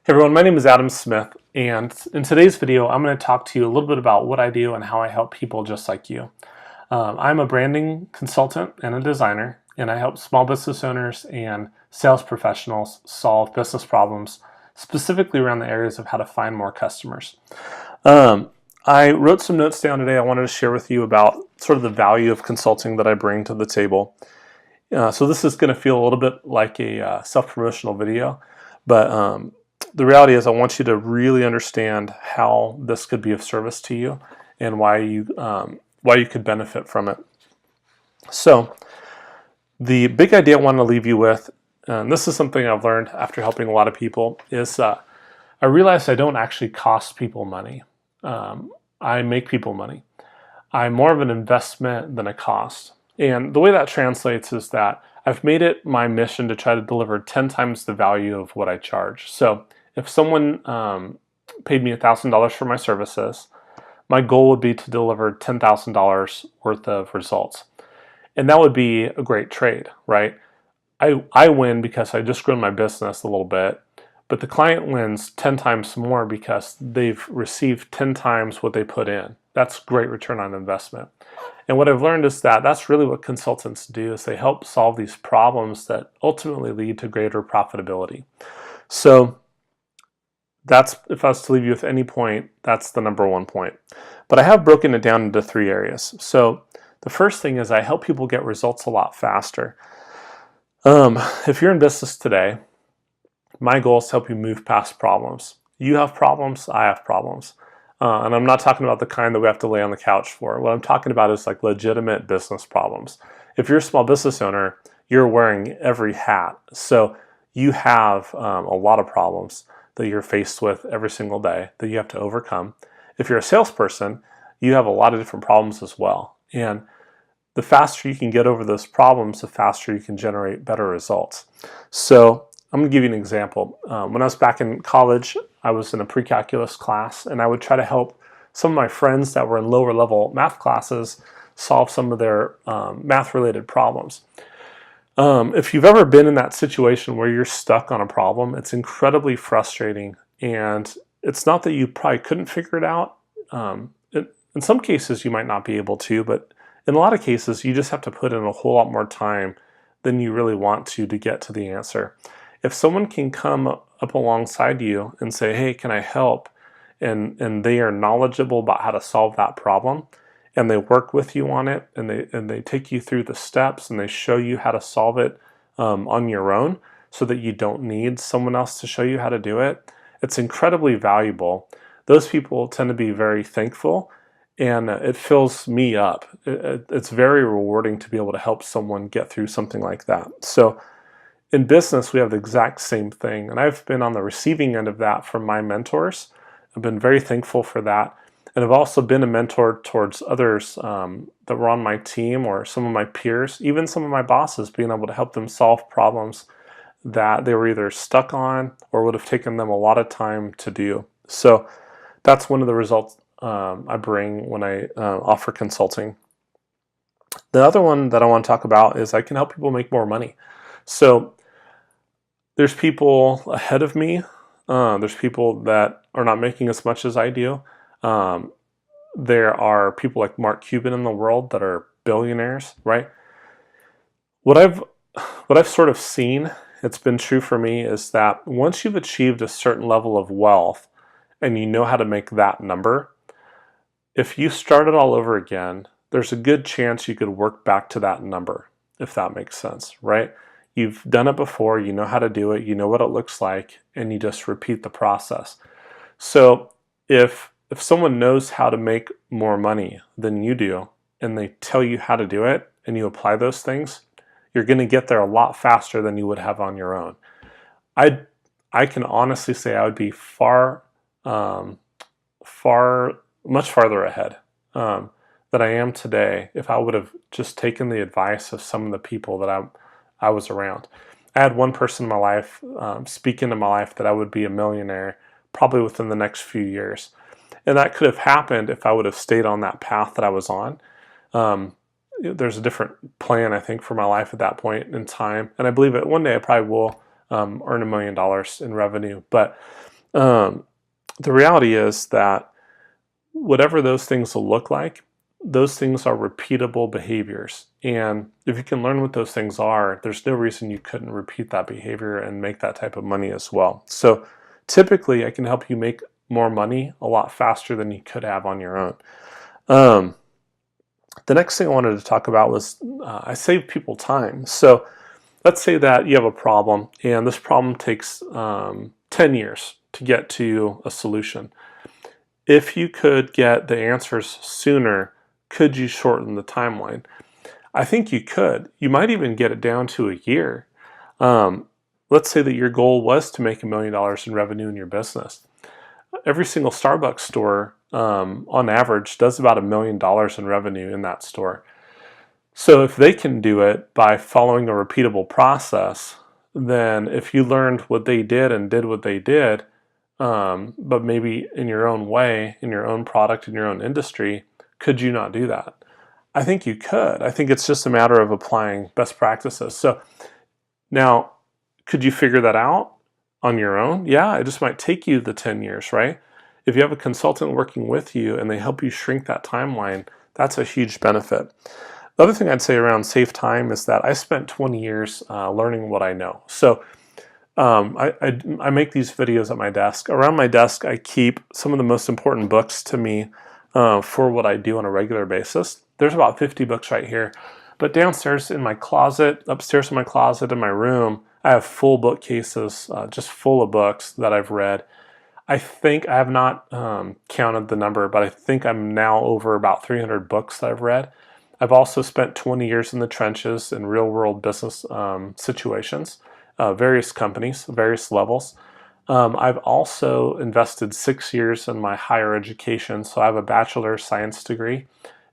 Hey everyone, my name is Adam Smith, and in today's video, I'm going to talk to you a little bit about what I do and how I help people just like you. I'm a branding consultant and a designer, and I help small business owners and sales professionals solve business problems, specifically around the areas of how to find more customers. I wrote some notes down today I wanted to share with you about sort of the value of consulting that I bring to the table. So this is going to feel a little bit like a self-promotional video, but the reality is I want you to really understand how this could be of service to you and why you could benefit from it. So the big idea I want to leave you with, and this is something I've learned after helping a lot of people, is I realized I don't actually cost people money. I make people money. I'm more of an investment than a cost. And the way that translates is that I've made it my mission to try to deliver 10 times the value of what I charge. So if someone paid me $1,000 for my services, my goal would be to deliver $10,000 worth of results. And that would be a great trade, right? I win because I just grown my business a little bit, but the client wins 10 times more because they've received 10 times what they put in. That's great return on investment. And what I've learned is that that's really what consultants do, is they help solve these problems that ultimately lead to greater profitability. So that's, if I was to leave you with any point, that's the number one point. But I have broken it down into 3 areas. So the first thing is I help people get results a lot faster. If you're in business today, my goal is to help you move past problems. You have problems, I have problems. And I'm not talking about the kind that we have to lay on the couch for. What I'm talking about is like legitimate business problems. If you're a small business owner, you're wearing every hat. So you have a lot of problems that you're faced with every single day that you have to overcome. If you're a salesperson, you have a lot of different problems as well. And the faster you can get over those problems, the faster you can generate better results. So I'm going to give you an example. When I was back in college, I was in a pre-calculus class, and I would try to help some of my friends that were in lower level math classes solve some of their math-related problems. If you've ever been in that situation where you're stuck on a problem, it's incredibly frustrating, and it's not that you probably couldn't figure it out. In some cases, you might not be able to, but in a lot of cases, you just have to put in a whole lot more time than you really want to get to the answer. If someone can come up alongside you and say, hey, can I help? And they are knowledgeable about how to solve that problem, and they work with you on it, and they take you through the steps, and they show you how to solve it on your own so that you don't need someone else to show you how to do it, it's incredibly valuable. Those people tend to be very thankful, and it fills me up. It's very rewarding to be able to help someone get through something like that. So in business, we have the exact same thing, and I've been on the receiving end of that from my mentors. I've been very thankful for that, and I've also been a mentor towards others that were on my team, or some of my peers, even some of my bosses, being able to help them solve problems that they were either stuck on or would have taken them a lot of time to do. So that's one of the results I bring when I offer consulting. The other one that I want to talk about is I can help people make more money. So there's people ahead of me. There's people that are not making as much as I do. There are people like Mark Cuban in the world that are billionaires, right? What I've sort of seen, it's been true for me, is that once you've achieved a certain level of wealth and you know how to make that number, if you started all over again, there's a good chance you could work back to that number, if that makes sense, right? You've done it before, you know how to do it, you know what it looks like, and you just repeat the process. So if someone knows how to make more money than you do, and they tell you how to do it, and you apply those things, you're going to get there a lot faster than you would have on your own. I can honestly say I would be much farther ahead than I am today if I would have just taken the advice of some of the people that I was around. I had one person in my life speak into my life that I would be a millionaire probably within the next few years. And that could have happened if I would have stayed on that path that I was on. There's a different plan, I think, for my life at that point in time. And I believe that one day I probably will earn $1 million in revenue. But The reality is that whatever those things will look like, those things are repeatable behaviors. And if you can learn what those things are, there's no reason you couldn't repeat that behavior and make that type of money as well. So typically, I can help you make more money a lot faster than you could have on your own. The next thing I wanted to talk about was I save people time. So let's say that you have a problem, and this problem takes 10 years to get to a solution. If you could get the answers sooner, could you shorten the timeline? I think you could. You might even get it down to a year. Let's say that your goal was to make $1 million in revenue in your business. Every single Starbucks store, on average, does about $1 million in revenue in that store. So if they can do it by following a repeatable process, then if you learned what they did and did what they did, but maybe in your own way, in your own product, in your own industry, could you not do that? I think you could. I think it's just a matter of applying best practices. So now, could you figure that out on your own? Yeah, it just might take you the 10 years, right? If you have a consultant working with you and they help you shrink that timeline, that's a huge benefit. The other thing I'd say around save time is that I spent 20 years learning what I know. So I make these videos at my desk. Around my desk, I keep some of the most important books to me for what I do on a regular basis. There's about 50 books right here. But downstairs in my closet, upstairs in my closet, in my room, I have full bookcases just full of books that I've read. I think I have not counted the number, but I think I'm now over about 300 books that I've read. I've also spent 20 years in the trenches in real-world business situations, various companies, various levels. I've also invested 6 years in my higher education, so I have a bachelor's science degree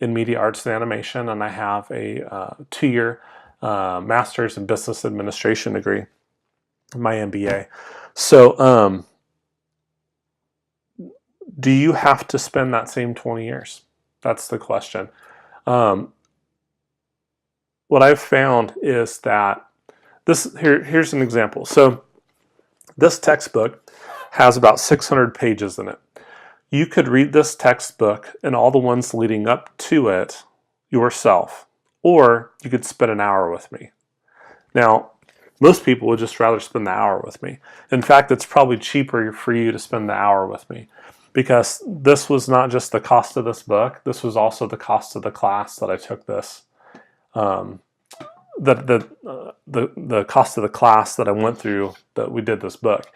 in media arts and animation, and I have a 2-year master's in business administration degree, my MBA. So do you have to spend that same 20 years? That's the question. What I've found is that here's an example. So this textbook has about 600 pages in it. You could read this textbook and all the ones leading up to it yourself, or you could spend an hour with me. Now, most people would just rather spend the hour with me. In fact, it's probably cheaper for you to spend the hour with me, because this was not just the cost of this book, this was also the cost of the class that I took this, the cost of the class that I went through that we did this book.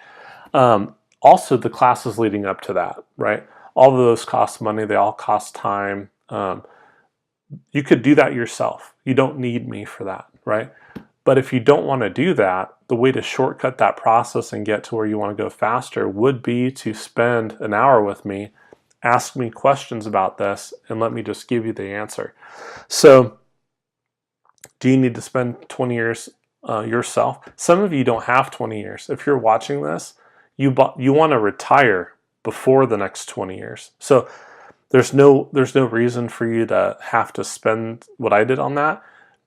Also, the classes leading up to that, right? All of those cost money, they all cost time. You could do that yourself. You don't need me for that, right? But if you don't want to do that, the way to shortcut that process and get to where you want to go faster would be to spend an hour with me, ask me questions about this, and let me just give you the answer. So, do you need to spend 20 years yourself? Some of you don't have 20 years. If you're watching this, you want to retire before the next 20 years. So there's no reason for you to have to spend what I did on that.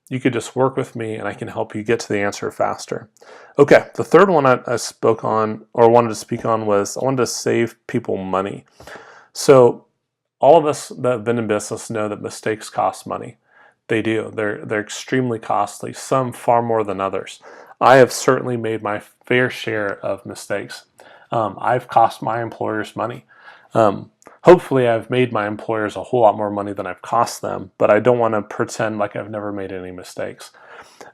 You could just work with me and I can help you get to the answer faster. Okay, the third one I spoke on or wanted to speak on was I wanted to save people money. So all of us that have been in business know that mistakes cost money. They do. They're extremely costly, some far more than others. I have certainly made my fair share of mistakes. I've cost my employers money. Hopefully I've made my employers a whole lot more money than I've cost them, but I don't want to pretend like I've never made any mistakes.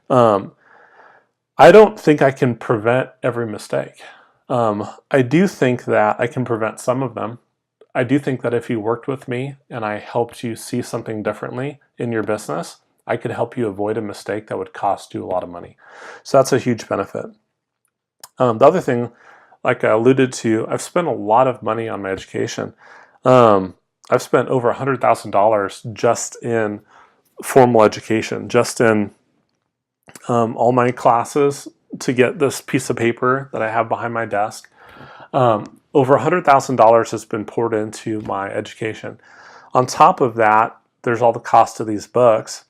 I don't think I can prevent every mistake. I do think that I can prevent some of them. I do think that if you worked with me and I helped you see something differently in your business, I could help you avoid a mistake that would cost you a lot of money. So that's a huge benefit. The other thing, like I alluded to, I've spent a lot of money on my education. I've spent over $100,000 just in formal education, just in all my classes to get this piece of paper that I have behind my desk. Over $100,000 has been poured into my education. On top of that, there's all the cost of these books.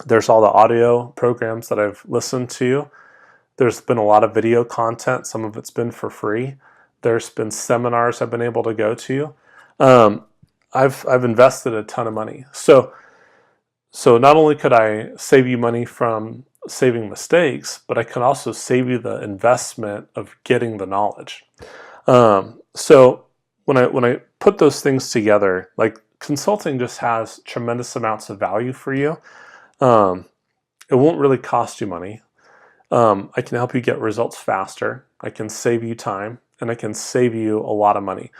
There's all the audio programs that I've listened to. There's been a lot of video content. Some of it's been for free. There's been seminars I've been able to go to. I've invested a ton of money. So not only could I save you money from saving mistakes, but I can also save you the investment of getting the knowledge. So when I put those things together, like consulting just has tremendous amounts of value for you. It won't really cost you money. I can help you get results faster. I can save you time, and I can save you a lot of money.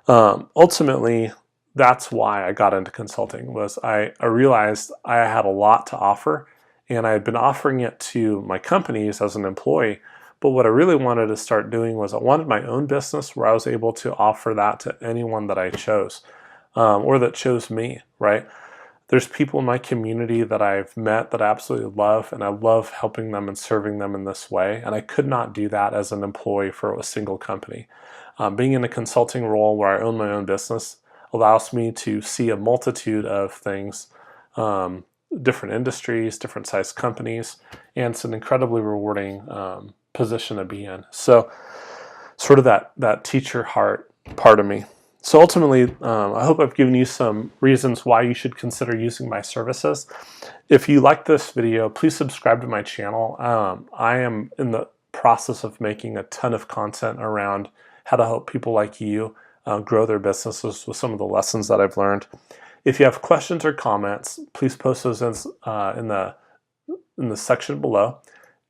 Ultimately, that's why I got into consulting. Was I realized I had a lot to offer, and I had been offering it to my companies as an employee. But what I really wanted to start doing was I wanted my own business where I was able to offer that to anyone that I chose, or that chose me, right? There's people in my community that I've met that I absolutely love, and I love helping them and serving them in this way. And I could not do that as an employee for a single company. Being in a consulting role where I own my own business allows me to see a multitude of things, different industries, different size companies, and it's an incredibly rewarding position to be in. So sort of that teacher heart part of me. So ultimately, I hope I've given you some reasons why you should consider using my services. If you like this video, please subscribe to my channel. I am in the process of making a ton of content around how to help people like you grow their businesses with some of the lessons that I've learned. If you have questions or comments, please post those in the section below.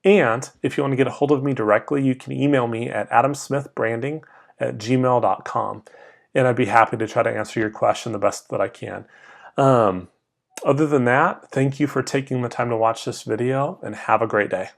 And if you want to get a hold of me directly, you can email me at adamsmithbranding@gmail.com. And I'd be happy to try to answer your question the best that I can. Other than that, thank you for taking the time to watch this video, and have a great day.